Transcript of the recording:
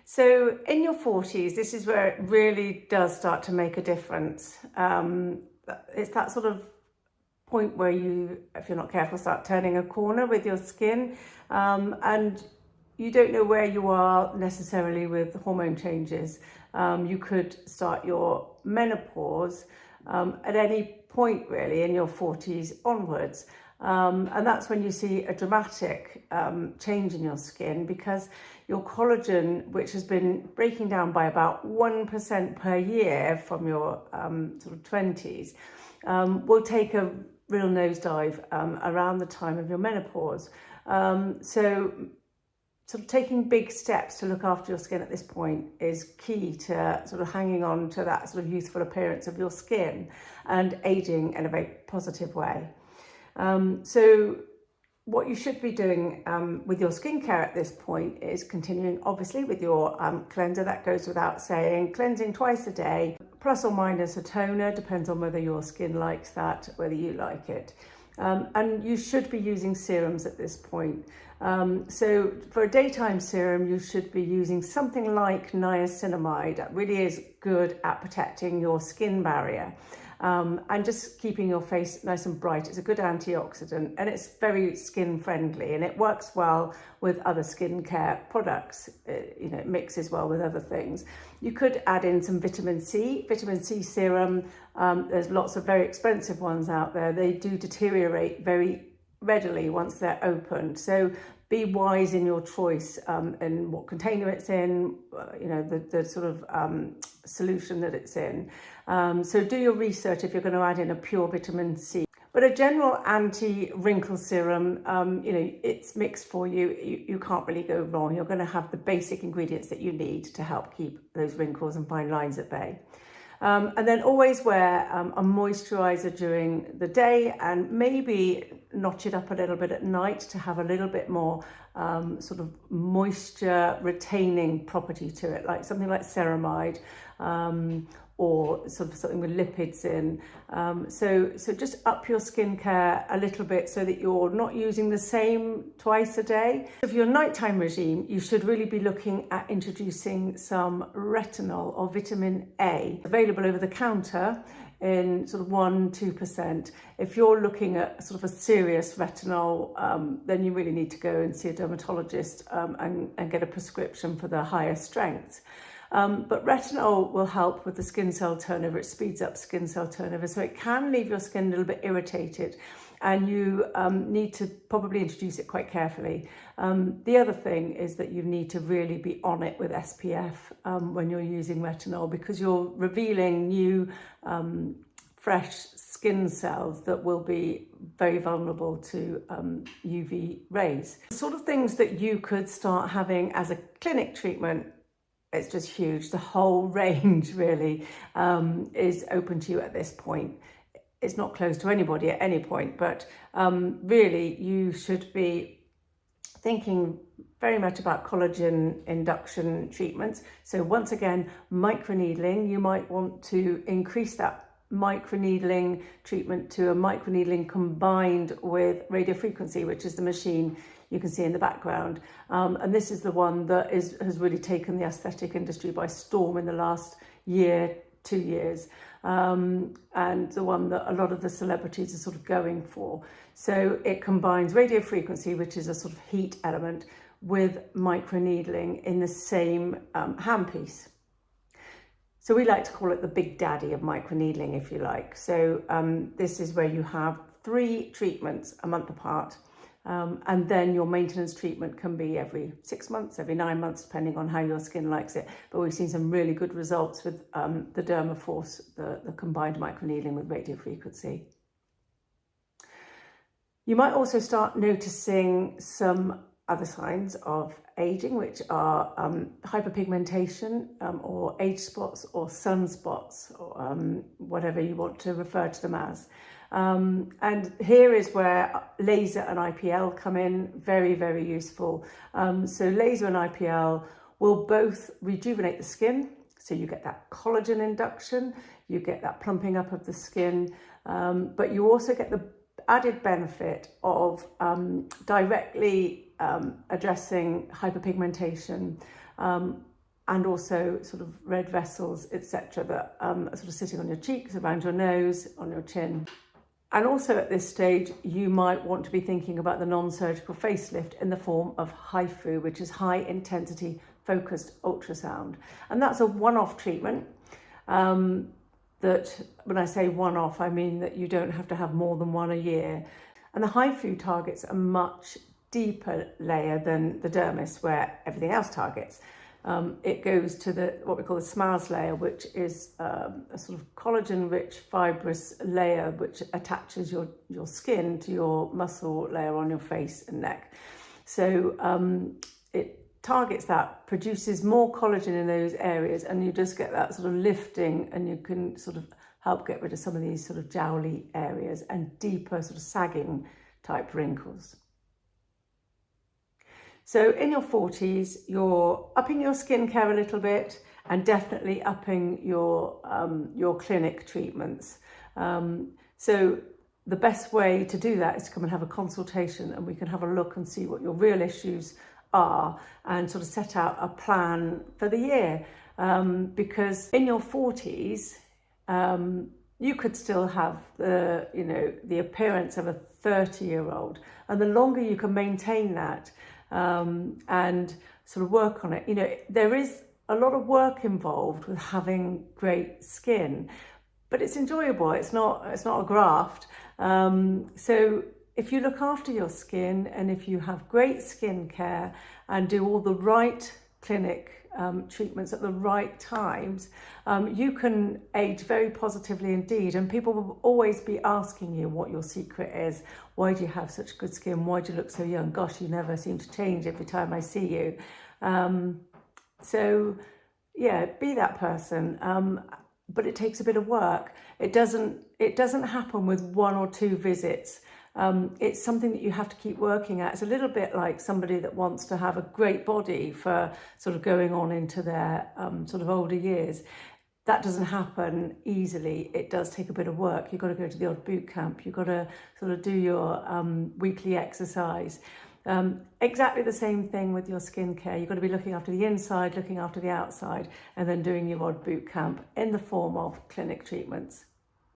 So in your 40s, this is where it really does start to make a difference. It's that sort of point where you, if you're not careful, start turning a corner with your skin, and you don't know where you are necessarily with hormone changes. You could start your menopause at any point really in your 40s onwards. And that's when you see a dramatic change in your skin, because your collagen, which has been breaking down by about 1% per year from your sort of 20s, will take a real nosedive around the time of your menopause. So sort of taking big steps to look after your skin at this point is key to sort of hanging on to that sort of youthful appearance of your skin and aging in a very positive way. So what you should be doing with your skincare at this point is continuing obviously with your cleanser. That goes without saying, cleansing twice a day, plus or minus a toner, depends on whether your skin likes that, whether you like it. And you should be using serums at this point. So for a daytime serum, you should be using something like niacinamide. That really is good at protecting your skin barrier. And just keeping your face nice and bright. It's a good antioxidant, and it's very skin friendly, and it works well with other skincare products. It mixes well with other things. You could add in some vitamin C serum. There's lots of very expensive ones out there. They do deteriorate very readily once they're opened. So be wise in your choice in what container it's in, the sort of solution that it's in. So do your research if you're going to add in a pure vitamin C. But a general anti-wrinkle serum, it's mixed for you. You can't really go wrong. You're going to have the basic ingredients that you need to help keep those wrinkles and fine lines at bay. And then always wear a moisturizer during the day, and maybe notch it up a little bit at night to have a little bit more sort of moisture retaining property to it, like something like ceramide, or sort of something with lipids in. So just up your skincare a little bit so that you're not using the same twice a day. For your nighttime regime, you should really be looking at introducing some retinol or vitamin A, available over the counter in sort of 1-2%. If you're looking at sort of a serious retinol, then you really need to go and see a dermatologist and get a prescription for the higher strength. But retinol will help with the skin cell turnover. It speeds up skin cell turnover, so it can leave your skin a little bit irritated, and you need to probably introduce it quite carefully. The other thing is that you need to really be on it with SPF when you're using retinol, because you're revealing new fresh skin cells that will be very vulnerable to UV rays. The sort of things that you could start having as a clinic treatment, it's just huge. The whole range really is open to you at this point. It's not closed to anybody at any point, but really you should be thinking very much about collagen induction treatments. So once again, microneedling, you might want to increase that microneedling treatment to a microneedling combined with radiofrequency, which is the machine you can see in the background. And this is the one that has really taken the aesthetic industry by storm in the last year, 2 years. And the one that a lot of the celebrities are sort of going for. So it combines radiofrequency, which is a sort of heat element, with microneedling in the same handpiece. So we like to call it the big daddy of microneedling, if you like. So this is where you have 3 treatments a month apart. And then your maintenance treatment can be every 6 months, every 9 months, depending on how your skin likes it. But we've seen some really good results with the Dermaforce, the combined microneedling with radiofrequency. You might also start noticing some other signs of aging, which are hyperpigmentation, or age spots, or sunspots, or whatever you want to refer to them as. And here is where laser and IPL come in, very, very useful. So laser and IPL will both rejuvenate the skin. So you get that collagen induction, you get that plumping up of the skin, but you also get the added benefit of directly addressing hyperpigmentation and also sort of red vessels, etc., that are sort of sitting on your cheeks, around your nose, on your chin. And also at this stage, you might want to be thinking about the non-surgical facelift in the form of HIFU, which is high intensity focused ultrasound. And that's a one-off treatment. That when I say one-off, I mean that you don't have to have more than one a year. And the HIFU targets a much deeper layer than the dermis, where everything else targets. It goes to what we call the SMARS layer, which is a sort of collagen-rich fibrous layer which attaches your skin to your muscle layer on your face and neck. So it targets that, produces more collagen in those areas, and you just get that sort of lifting, and you can sort of help get rid of some of these sort of jowly areas and deeper sort of sagging type wrinkles. So in your 40s, you're upping your skincare a little bit and definitely upping your clinic treatments. So the best way to do that is to come and have a consultation, and we can have a look and see what your real issues are and sort of set out a plan for the year. Because in your 40s, you could still have the appearance of a 30-year-old, and the longer you can maintain that and sort of work on it, there is a lot of work involved with having great skin, but it's enjoyable. It's not a graft. So if you look after your skin, and if you have great skincare and do all the right clinic treatments at the right times, you can age very positively indeed. And people will always be asking you what your secret is. Why do you have such good skin? Why do you look so young? Gosh, you never seem to change every time I see you. So yeah, be that person. But it takes a bit of work. It doesn't happen with one or two visits. It's something that you have to keep working at. It's a little bit like somebody that wants to have a great body for sort of going on into their sort of older years. That doesn't happen easily. It does take a bit of work. You've got to go to the odd boot camp. You've got to sort of do your weekly exercise. Exactly the same thing with your skincare. You've got to be looking after the inside, looking after the outside, and then doing your odd boot camp in the form of clinic treatments.